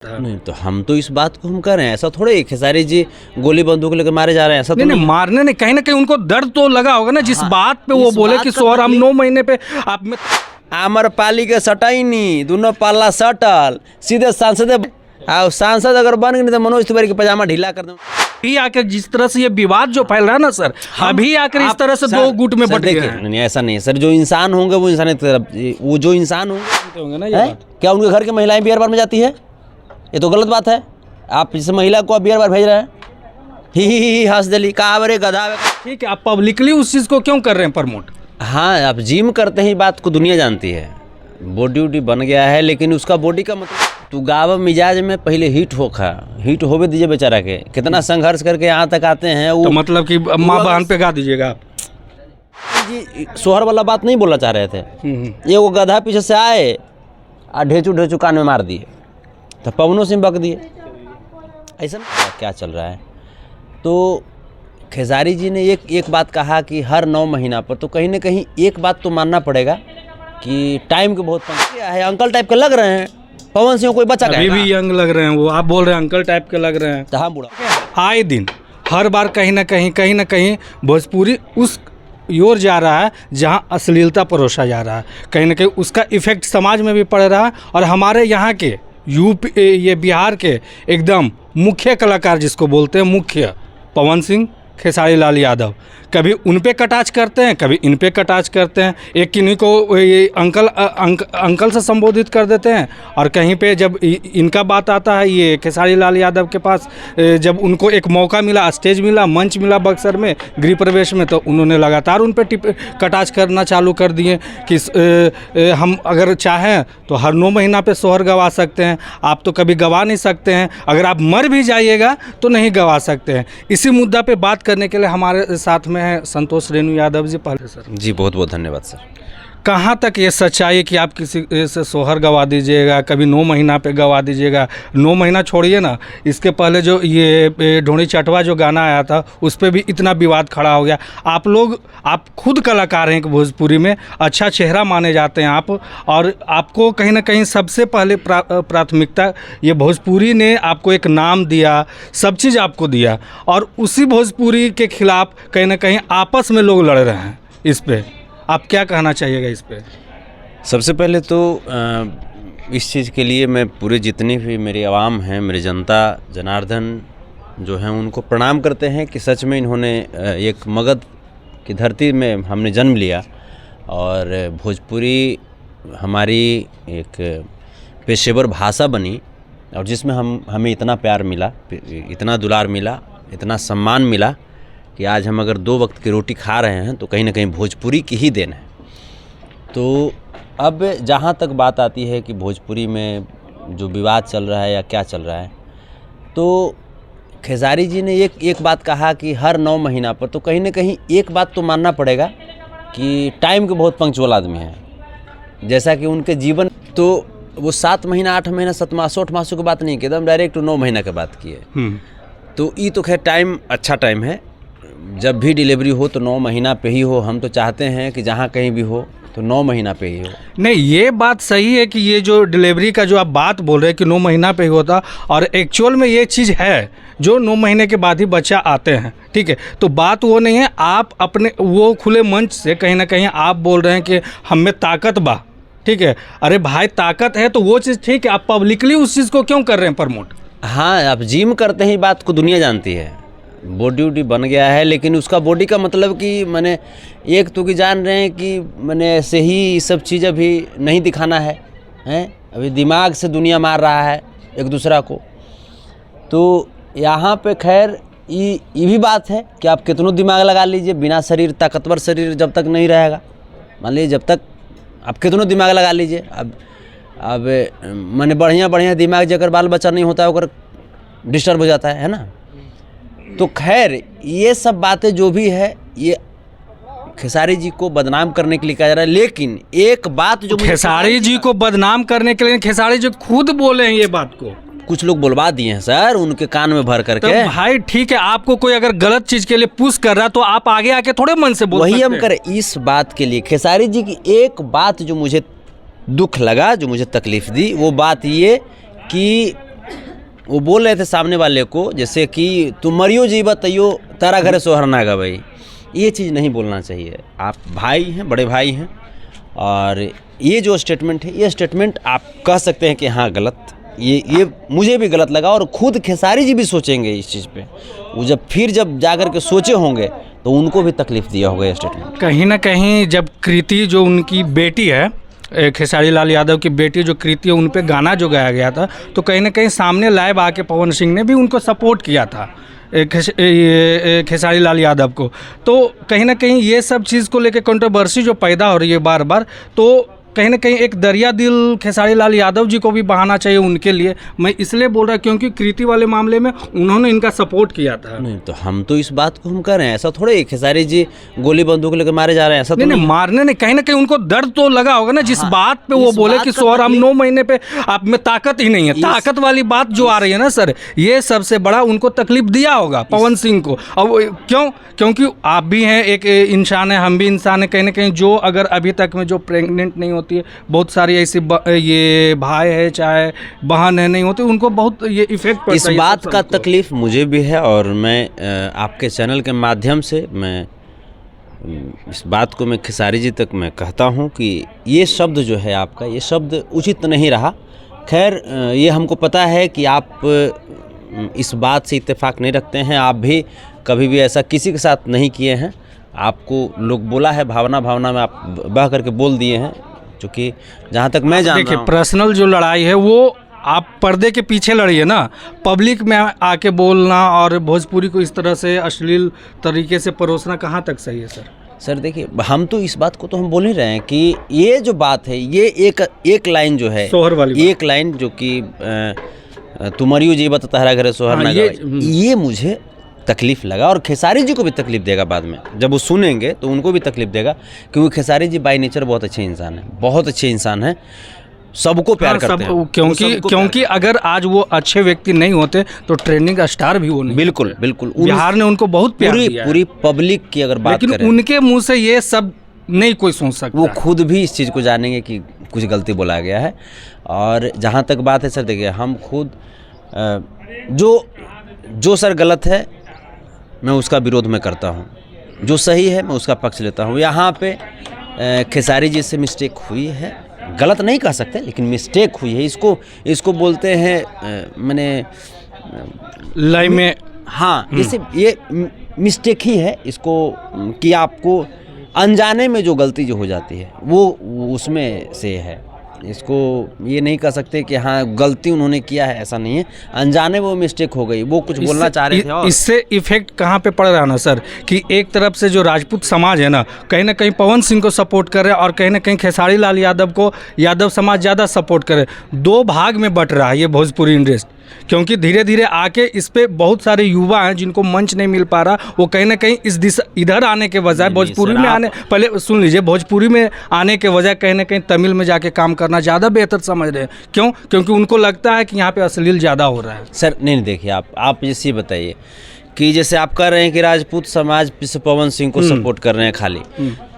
नहीं तो हम तो इस बात को हम कर रहे हैं, ऐसा थोड़े ही खेसारी जी गोली बंदूक लेकर मारे जा रहे हैं, ऐसा तो नहीं मारने नहीं, कहीं ना कहीं उनको दर्द तो लगा होगा ना, जिस बात पे वो बोले कि सोहर हम 9 महीने पे आप में आम्रपाली के सटाई नहीं, दोनों पाला सटल सीधे सांसद। सांसद अगर बन गए तो मनोज तिवारी के पजामा ढीला कर दूं। अभी आकर जिस तरह से ये विवाद जो फैल रहा है ना सर, अभी आकर इस तरह से दो गुट में बट गए हैं। नहीं ऐसा नहीं है सर, जो इंसान होंगे वो इंसान वो जो इंसान होंगे ना, ये क्या उनके घर की महिलाएं बियर बार में जाती है? ये तो गलत बात है। आप इस महिला को बियर बार भेज रहे हैं, ही हंस दिली कहा बरे गधा। ठीक है, आप पब्लिकली उस चीज़ को क्यों कर रहे हैं प्रमोट? हाँ, आप जिम करते ही बात को दुनिया जानती है, बॉडी वॉडी बन गया है, लेकिन उसका बॉडी का मतलब तू गाँव मिजाज में पहले हिट हिट होवे दीजिए बेचारा के, कितना संघर्ष करके यहाँ तक आते हैं वो। तो मतलब कि माँ बहन पे गा दीजिएगा आप जी, सोहर वाला बात नहीं बोलना चाह रहे थे। ये वो गधा पीछे से आए और ढेचू कान में मार दिए, तो पवनों से बक दिए। ऐसा क्या चल रहा है? तो खेसारी जी ने एक बात कहा कि हर 9 महीना पर, तो कहीं ना कहीं एक बात तो मानना पड़ेगा कि टाइम के बहुत है। अंकल टाइप के लग रहे हैं पवन सिंह, कोई बच्चा अभी भी यंग लग रहे हैं वो, आप बोल रहे हैं अंकल टाइप के लग रहे हैं। तो हाँ बुढ़ा आए दिन हर बार कहीं ना कहीं भोजपुरी उस योर जा रहा है जहां अश्लीलता परोसा जा रहा है, कहीं ना कहीं उसका इफेक्ट समाज में भी पड़ रहा है। और हमारे यहाँ के यूपी, ये बिहार के एकदम मुख्य कलाकार जिसको बोलते हैं मुख्य, पवन सिंह, खेसारी लाल यादव, कभी उन पे कटाच करते हैं, कभी इन पे कटाच करते हैं। एक किन्हीं को ये अंकल से संबोधित कर देते हैं, और कहीं पे जब इनका बात आता है ये खेसारी लाल यादव के पास, जब उनको एक मौका मिला, स्टेज मिला, मंच मिला बक्सर में गृह प्रवेश में, तो उन्होंने लगातार उन पे कटाच करना चालू कर दिए कि हम अगर चाहें तो हर 9 महीना पे सोहर गवा सकते हैं, आप तो कभी गवा नहीं सकते हैं, अगर आप मर भी जाइएगा तो नहीं गवा सकते हैं। इसी मुद्दा पे बात करने के लिए हमारे साथ में है संतोष रेणु यादव जी। पहले सर जी बहुत बहुत धन्यवाद सर। कहाँ तक ये सच्चाई कि आप किसी से सोहर गवा दीजिएगा, कभी 9 महीना पे गवा दीजिएगा? 9 महीना छोड़िए ना, इसके पहले जो ये ढोणी चटवा जो गाना आया था उस पर भी इतना विवाद खड़ा हो गया। आप खुद कलाकार हैं कि भोजपुरी में अच्छा चेहरा माने जाते हैं आप, और आपको कहीं ना कहीं सबसे पहले प्राथमिकता ये भोजपुरी ने आपको एक नाम दिया, सब चीज़ आपको दिया, और उसी भोजपुरी के खिलाफ कहीं ना कहीं आपस में लोग लड़ रहे हैं। इस पर आप क्या कहना चाहिएगा? इस पे सबसे पहले तो इस चीज़ के लिए मैं पूरे जितनी भी मेरी आवाम हैं, मेरी जनता जनार्दन जो हैं, उनको प्रणाम करते हैं कि सच में इन्होंने एक मगध की धरती में हमने जन्म लिया, और भोजपुरी हमारी एक पेशेवर भाषा बनी, और जिसमें हमें इतना प्यार मिला, इतना दुलार मिला, इतना सम्मान मिला कि आज हम अगर 2 वक्त की रोटी खा रहे हैं तो कहीं ना कहीं भोजपुरी की ही देन है। तो अब जहाँ तक बात आती है कि भोजपुरी में जो विवाद चल रहा है या क्या चल रहा है, तो खेसारी जी ने एक बात कहा कि हर 9 महीना पर, तो कहीं ना कहीं एक बात तो मानना पड़ेगा कि टाइम के बहुत पंक्चुअल आदमी हैं। जैसा कि उनके जीवन, तो वो 7 महीना 8 महीना 7 मास 8 मासों की बात नहीं की, एकदम डायरेक्ट 9 महीना की बात की है। तो ये तो खैर टाइम अच्छा टाइम है, जब भी डिलीवरी हो तो 9 महीना पे ही हो। हम तो चाहते हैं कि जहाँ कहीं भी हो तो 9 महीना पे ही हो। नहीं, ये बात सही है कि ये जो डिलीवरी का जो आप बात बोल रहे हैं कि 9 महीना पे ही होता, और एक्चुअल में ये चीज़ है जो 9 महीने के बाद ही बच्चा आते हैं। ठीक है, तो बात वो नहीं है, आप अपने वो खुले मंच से कहीं ना कहीं आप बोल रहे हैं कि हम में ताकत बा। ठीक है, अरे भाई ताकत है तो वो चीज़ ठीक है, आप पब्लिकली उस चीज़ को क्यों कर रहे हैं प्रमोट? हाँ, आप जिम करते ही बात को दुनिया जानती है, बॉडी वॉडी बन गया है, लेकिन उसका बॉडी का मतलब कि मैंने एक तो कि जान रहे हैं कि मैंने ऐसे ही सब चीज़ अभी नहीं दिखाना है, अभी दिमाग से दुनिया मार रहा है एक दूसरा को। तो यहाँ पे खैर ये भी बात है कि आप कितनों दिमाग लगा लीजिए, बिना शरीर, ताकतवर शरीर जब तक नहीं रहेगा, मान लीजिए जब तक आप कितनों दिमाग लगा लीजिए, अब मैंने बढ़िया दिमाग जगह बाल बच्चा नहीं होता है डिस्टर्ब हो जाता है ना। तो खैर ये सब बातें जो भी है, ये खेसारी जी को बदनाम करने के लिए कहा जा रहा है। लेकिन एक बात जो खेसारी जी को बदनाम करने के लिए खेसारी जी खुद बोले हैं ये बात को, कुछ लोग बुलवा दिए हैं सर उनके कान में भर करके। तो भाई ठीक है, आपको कोई अगर गलत चीज के लिए पुश कर रहा तो आप आगे आके थोड़े मन से बोल सकते हैं। वही हम करें इस बात के लिए। खेसारी जी की एक बात जो मुझे दुख लगा, जो मुझे तकलीफ दी, वो बात ये कि वो बोल रहे थे सामने वाले को, जैसे कि तुम मरियो जीवा तैयो तारा घरे सोहर ना गा भाई, ये चीज़ नहीं बोलना चाहिए। आप भाई हैं, बड़े भाई हैं, और ये जो स्टेटमेंट है, ये स्टेटमेंट आप कह सकते हैं कि हाँ गलत, ये मुझे भी गलत लगा, और खुद खेसारी जी भी सोचेंगे इस चीज़ पे। वो जब जाकर के सोचे होंगे तो उनको भी तकलीफ़ दिया होगा ये स्टेटमेंट। कहीं ना कहीं जब कृति जो उनकी बेटी है, खेसारी लाल यादव की बेटी जो कृति है, उन पे गाना जो गाया गया था, तो कहीं ना कहीं सामने लाइव आके पवन सिंह ने भी उनको सपोर्ट किया था, खेसारी लाल यादव को। तो कहीं ना कहीं ये सब चीज़ को लेकर कंट्रोवर्सी जो पैदा हो रही है बार बार, तो कहीं ना कहीं एक दरिया दिल खेसारी लाल यादव जी को भी बहाना चाहिए उनके लिए। मैं इसलिए बोल रहा क्योंकि कृति वाले मामले में उन्होंने इनका सपोर्ट किया था। नहीं तो हम तो इस बात को हम कर रहे हैं, ऐसा थोड़े खेसारी जी गोली बंदूक लेकर मारे जा रहे हैं, ऐसा तो नहीं, मारने नहीं, कहीं ना कहीं उनको दर्द तो लगा होगा ना, जिस बात पे वो बोले कि सोहर हम 9 महीने पे आप में ताकत ही नहीं है, ताकत वाली बात जो आ रही है ना सर, ये सबसे बड़ा उनको तकलीफ दिया होगा पवन सिंह को। अब क्यों? क्योंकि आप भी हैं, एक इंसान है, हम भी इंसान है, कहीं ना कहीं जो अगर अभी तक में जो प्रेग्नेंट नहीं होती है, बहुत सारी ऐसी ये भाई है चाहे बहन है नहीं होती, उनको बहुत ये इफेक्ट पड़ता है। इस बात का तकलीफ मुझे भी है, और मैं आपके चैनल के माध्यम से मैं इस बात को मैं खेसारी जी तक मैं कहता हूं कि ये शब्द जो है आपका, ये शब्द उचित नहीं रहा। खैर ये हमको पता है कि आप इस बात से इत्तेफाक नहीं रखते हैं, आप भी कभी भी ऐसा किसी के साथ नहीं किए हैं। आपको लोग बोला है, भावना में आप बह करके बोल दिए हैं, क्योंकि जहाँ तक मैं जानता हूँ, देखिए पर्सनल जो लड़ाई है वो आप पर्दे के पीछे लड़िए ना, पब्लिक में आके बोलना और भोजपुरी को इस तरह से अश्लील तरीके से परोसना कहाँ तक सही है सर? सर देखिए, हम तो इस बात को तो हम बोल ही रहे हैं कि ये जो बात है, ये एक लाइन जो है, सोहर वाली एक लाइन जो कि तुमरियो जीवा तहरा घरे सोहर ना गावे, ये मुझे तकलीफ़ लगा, और खेसारी जी को भी तकलीफ़ देगा बाद में, जब वो सुनेंगे तो उनको भी तकलीफ़ देगा, क्योंकि खेसारी जी बाय नेचर बहुत अच्छे इंसान हैं, बहुत अच्छे इंसान हैं, सबको प्यार करते हैं। क्योंकि अगर आज वो अच्छे व्यक्ति नहीं होते तो ट्रेंडिंग स्टार भी वो नहीं। बिल्कुल बिल्कुल, बिहार ने उनको बहुत प्यार दिया है। पूरी पब्लिक की अगर बात करें, लेकिन उनके मुंह से ये सब नहीं कोई सोच सकता। वो खुद भी इस चीज़ को जानेंगे कि कुछ गलती बोला गया है। और जहाँ तक बात है सर, देखिए हम खुद जो सर गलत है मैं उसका विरोध में करता हूँ, जो सही है मैं उसका पक्ष लेता हूँ। यहाँ पे खेसारी जी से मिस्टेक हुई है, गलत नहीं कह सकते, लेकिन मिस्टेक हुई है, इसको बोलते हैं मैंने लाइव में, हाँ जैसे ये मिस्टेक ही है इसको, कि आपको अनजाने में जो गलती जो हो जाती है वो उसमें से है। इसको ये नहीं कह सकते कि हाँ गलती उन्होंने किया है, ऐसा नहीं है, अनजाने वो मिस्टेक हो गई, वो कुछ बोलना चाह रहे थे। और इससे इफेक्ट कहाँ पे पड़ रहा है ना सर, कि एक तरफ से जो राजपूत समाज है ना, कहीं ना कहीं पवन सिंह को सपोर्ट कर रहे हैं, और कहीं ना कहीं खेसारी लाल यादव को यादव समाज ज़्यादा सपोर्ट करे। 2 भाग में बट रहा है ये भोजपुरी इंडस्ट्री, क्योंकि धीरे धीरे आके इस पे बहुत सारे युवा हैं जिनको मंच नहीं मिल पा रहा, वो कहीं ना कहीं इस दिशा इधर आने के बजाय भोजपुरी में आने, पहले सुन लीजिए, भोजपुरी में आने के बजाय कहीं ना कहीं तमिल में जाके काम करना ज़्यादा बेहतर समझ रहे हैं। क्यों? क्योंकि उनको लगता है कि यहाँ पे अश्लील ज़्यादा हो रहा है। सर नहीं, देखिए आप जैसे बताइए कि जैसे आप कह रहे हैं कि राजपूत समाज पवन सिंह को सपोर्ट कर रहे हैं खाली,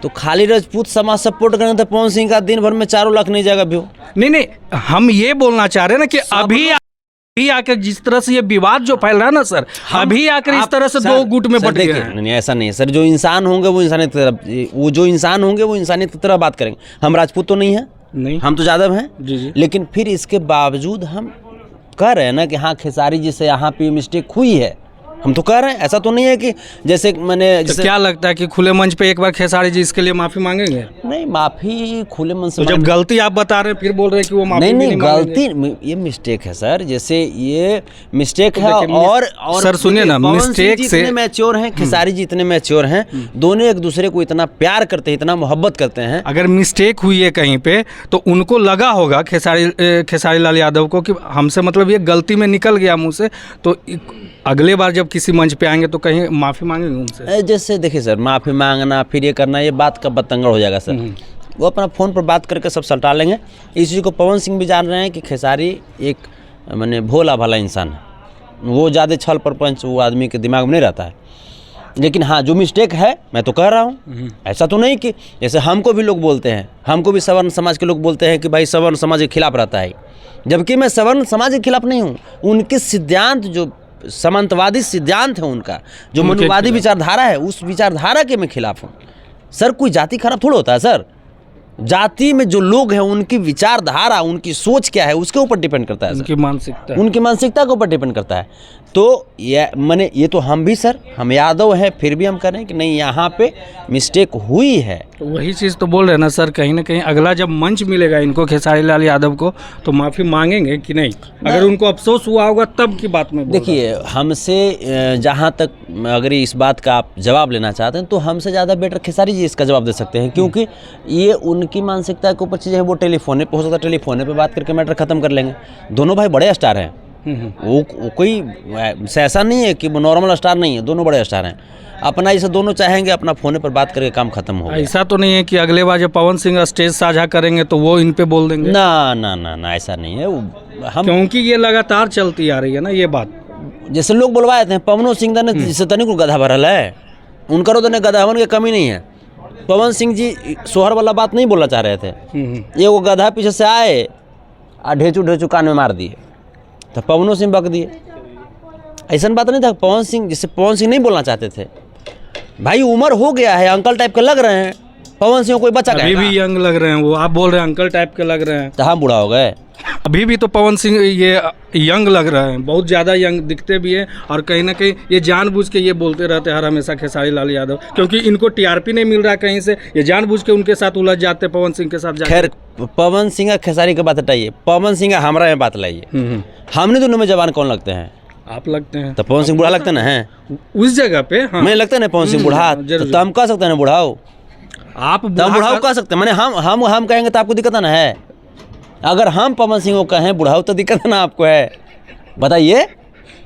तो खाली राजपूत समाज सपोर्ट कर रहे हैं तो पवन सिंह का दिन भर में 4 लाख नहीं जाएगा व्यू। नहीं, हम ये बोलना चाह रहे हैं ना कि अभी आकर जिस तरह से ये विवाद जो फैल रहा है ना सर, अभी आकर इस तरह से 2 गुट में बट गए हैं। नहीं, ऐसा नहीं है सर, जो इंसान होंगे वो इंसानियत की तरफ, वो जो इंसान होंगे वो इंसानियत की तरफ बात करेंगे। हम राजपूत तो नहीं है, नहीं, हम तो यादव हैं जी। लेकिन फिर इसके बावजूद हम कह रहे हैं ना कि हाँ खेसारी जी से यहाँ पे मिस्टेक हुई है, हम तो कह रहे हैं, ऐसा तो नहीं है कि जैसे मैंने तो क्या लगता है कि खुले मंच पे एक बार खेसारी जी इसके लिए माफी मांगेंगे? नहीं, माफी खुले मन से तो जब गलती आप बता रहे हैं फिर बोल रहे हैं कि वो माफी नहीं गलती, ये मिस्टेक है सर, जैसे ये मिस्टेक है। और सर सुनिए ना, मिस्टेक से इतने मैच्योर हैं, खेसारी जी इतने मैच्योर हैं, दोनों एक दूसरे को इतना प्यार करते हैं, इतना मोहब्बत करते हैं। अगर मिस्टेक हुई है कहीं पे तो उनको लगा होगा खेसारी लाल यादव को कि हमसे मतलब ये गलती में निकल गया मुँह से, तो अगले बार जब किसी मंच पे आएंगे तो कहीं माफ़ी मांगेंगे उनसे। जैसे देखिए सर, माफ़ी मांगना फिर ये करना, ये बात का बतंगड़ हो जाएगा सर। वो अपना फ़ोन पर बात करके सब सल्टा लेंगे। इस चीज़ को पवन सिंह भी जान रहे हैं कि खेसारी एक मैंने भोला भाला इंसान है, वो ज़्यादा छल प्रपंच वो आदमी के दिमाग में नहीं रहता है। लेकिन हाँ, जो मिस्टेक है मैं तो कह रहा हूँ, ऐसा तो नहीं कि जैसे हमको भी लोग बोलते हैं, हमको भी सवर्ण समाज के लोग बोलते हैं कि भाई सवर्ण समाज के खिलाफ रहता है, जबकि मैं सवर्ण समाज के खिलाफ नहीं हूँ। उनके सिद्धांत जो सामंतवादी सिद्धांत है उनका, जो मनुवादी विचारधारा है, उस विचारधारा के मैं खिलाफ हूँ। सर कोई जाति खराब थोड़ा होता है सर, जाति में जो लोग हैं उनकी विचारधारा, उनकी सोच क्या है उसके ऊपर डिपेंड करता है, उनकी मानसिकता, उनकी मानसिकता के ऊपर डिपेंड करता है। तो ये तो हम भी सर, हम यादव हैं, फिर भी हम कह रहे हैं कि नहीं यहाँ पे मिस्टेक हुई है। तो वही चीज़ तो बोल रहे हैं ना सर, कहीं ना कहीं अगला जब मंच मिलेगा इनको, खेसारी लाल यादव को, तो माफ़ी मांगेंगे कि नहीं? अगर उनको अफसोस हुआ होगा तब की बात में देखिए, हमसे जहाँ तक अगर इस बात का आप जवाब लेना चाहते हैं तो हमसे ज़्यादा बेटर खेसारी जी इसका जवाब दे सकते हैं, क्योंकि ये उनकी मानसिकता के ऊपर चीज़ है। वो टेलीफोन पे हो सकता है, टेलीफोन पे बात करके मैटर ख़त्म कर लेंगे। दोनों भाई बड़े स्टार हैं, वो कोई ऐसा नहीं है कि वो नॉर्मल स्टार नहीं है, दोनों बड़े स्टार हैं। अपना इसे दोनों चाहेंगे अपना फ़ोन पर बात करके काम खत्म हो। ऐसा तो नहीं है कि अगले बार जब पवन सिंह स्टेज साझा करेंगे तो वो इन पे बोल देंगे? ना ना ना ना, ऐसा नहीं है। हम क्योंकि ये लगातार चलती आ रही है ना ये बात। जैसे लोग बोलवाए थे पवनो सिंह ने जिससे तनिक गधा भरल है, उनका तो गधावन की कमी नहीं है। पवन सिंह जी सोहर वाला बात नहीं बोलना चाह रहे थे, ये वो गधा पीछे से आए और ढेचू ढेचू कान में मार दिए, तो पवनो सिंह बक दिए। ऐसा बात नहीं था। पवन सिंह जिससे पवन सिंह नहीं बोलना चाहते थे, भाई उम्र हो गया है, अंकल टाइप के लग रहे हैं। पवन सिंह कोई बच्चा अभी भी यंग लग रहे हैं वो, आप बोल रहे हैं अंकल टाइप के लग रहे हैं, तो हम बूढ़ा हो गए। अभी भी तो पवन सिंह ये यंग लग रहे हैं, बहुत ज़्यादा यंग दिखते भी हैं। और कहीं ना कहीं ये जानबूझ के ये बोलते रहते हैं हर हमेशा खेसारी लाल यादव, क्योंकि इनको टीआरपी नहीं मिल रहा कहीं से, ये जानबूझ के उनके साथ उलझ जाते हैं पवन सिंह के साथ। खैर पवन सिंह खेसारी की बात हटाइए, पवन सिंह हमारा में बात लाइए। हमने दोनों में जवान कौन लगते हैं? आप लगते हैं। तो पवन सिंह बूढ़ा लगता ना है उस जगह पे। हाँ। मैं लगता है ना पवन सिंह बूढ़ा, तो हम कह सकते हैं ना बूढ़ाओ, आप बुढ़ाओ कह सकते हैं। मैंने हम कहेंगे तो आपको दिक्कत ना है। अगर हम पवन सिंह को कहें बुढ़ाओ तो दिक्कत ना आपको है? बताइए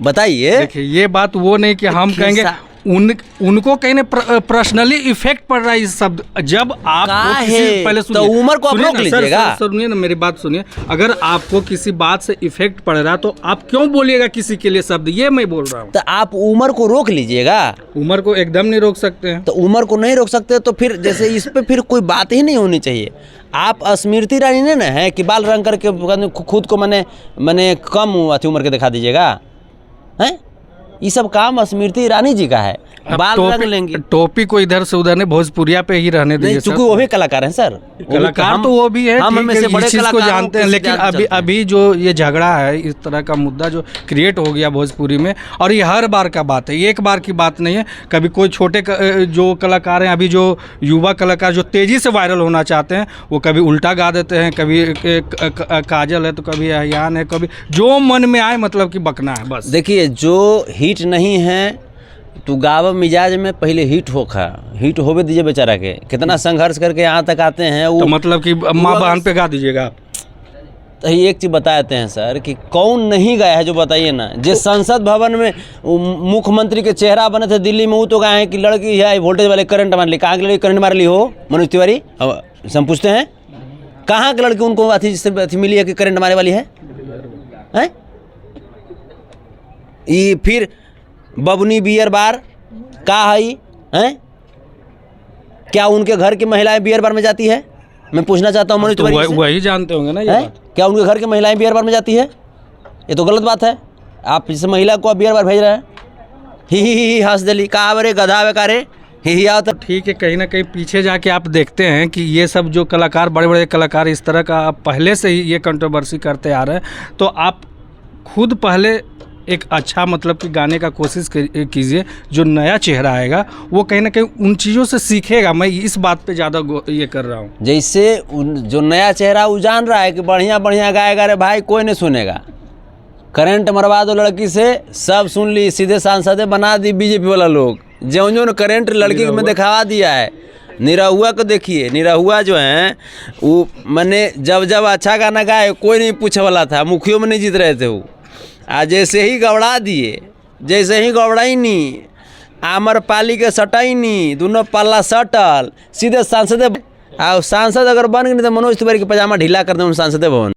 बताइए। देखिए ये बात वो नहीं कि हम कहेंगे उनको कहीं पर्सनली इफेक्ट पड़ रहा है इस शब्द। जब आप पहले तो उम्र को आप रोक लीजिएगा। सुनिए ना, मेरी बात सुनिए। अगर आपको किसी बात से इफेक्ट पड़ रहा है तो आप क्यों बोलिएगा किसी के लिए शब्द, ये मैं बोल रहा हूँ। तो आप उम्र को रोक लीजिएगा। उम्र को एकदम नहीं रोक सकते हैं। तो उम्र को नहीं रोक सकते तो फिर जैसे इस पे फिर कोई बात ही नहीं होनी चाहिए। आप स्मृति ईरानी ने ना है कि बाल रंग करके खुद को मैंने कम उम्र के दिखा दीजिएगा, हैं? ये सब काम स्मृति ईरानी जी का है। बाल रंग लेंगे, टोपी को इधर से उधर ने भोजपुरिया पे ही रहने दीजिए, क्योंकि वो भी कलाकार हैं सर। कलाकार तो वो भी है, हम में से बड़े चीज को जानते हैं। लेकिन अभी जो ये झगड़ा है, इस तरह का मुद्दा जो क्रिएट हो गया भोजपुरी में, और ये हर बार का बात है, एक बार की बात नहीं है। कभी कोई छोटे जो कलाकार हैं, अभी जो युवा कलाकार जो तेजी से वायरल होना चाहते हैं, वो कभी उल्टा गा देते हैं, कभी काजल है तो कभी अहियान है, कभी जो मन में आए मतलब कि बकना है बस। देखिए जो हिट नहीं है तो गाँव मिजाज में पहले हिट होवे दीजिए बेचारा के। कितना संघर्ष करके यहाँ तक आते हैं वो, तो मतलब कि माँ बहन पे गा दीजिएगा आप। तो एक चीज़ बताते हैं सर कि कौन नहीं गया है, जो बताइए ना। जो संसद भवन में मुख्यमंत्री के चेहरा बने थे दिल्ली में, वो तो गए हैं कि लड़की है वोल्टेज वाले करंट मार ली। कहाँ की लड़की करंट मार ली हो मनोज तिवारी? अब हम पूछते हैं कहाँ की लड़की उनको अथी मिली है कि करंट मारने वाली है? ये फिर बबनी बियर बार का है? क्या उनके घर की महिलाएं बियर बार में जाती है? मैं पूछना चाहता हूँ मनोज तिवारी से। वही जानते होंगे ना ये बात। क्या उनके घर की महिलाएं बियर बार में जाती है? ये तो गलत बात है। आप इस महिला को बियर बार भेज रहे हैं। ही हंस दिली कहा बरे गधा बेकारे ही आओ। तो ठीक है, कहीं ना कहीं पीछे जाके आप देखते हैं कि ये सब जो कलाकार, बड़े बड़े कलाकार इस तरह का पहले से ही ये कंट्रोवर्सी करते आ रहे हैं। तो आप खुद पहले एक अच्छा मतलब कि गाने का कोशिश कीजिए। जो नया चेहरा आएगा वो कहीं ना कहीं उन चीज़ों से सीखेगा। मैं इस बात पे ज़्यादा ये कर रहा हूँ। जैसे जो नया चेहरा वो जान रहा है कि बढ़िया बढ़िया गाएगा, रे भाई कोई नहीं सुनेगा। करंट मरवा दो लड़की से, सब सुन ली, सीधे सांसद बना दी बीजेपी वाला लोग। जो करंट लड़की में दिखावा दिया है। निरहुआ को देखिए, निरहुआ जो है वो मैंने जब अच्छा गाना गाए कोई नहीं पूछे वाला था, मुखियों में नहीं जीत रहे थे वो। आज जैसे ही गवड़ा दिए, जैसे ही गवड़ाई नहीं, आम्रपाली के सटाई नहीं, दोनों पल्ला सटल, सीधे सांसद। सांसद अगर बन गए तो मनोज तिवारी के पजामा ढीला कर दें सांसद भवन।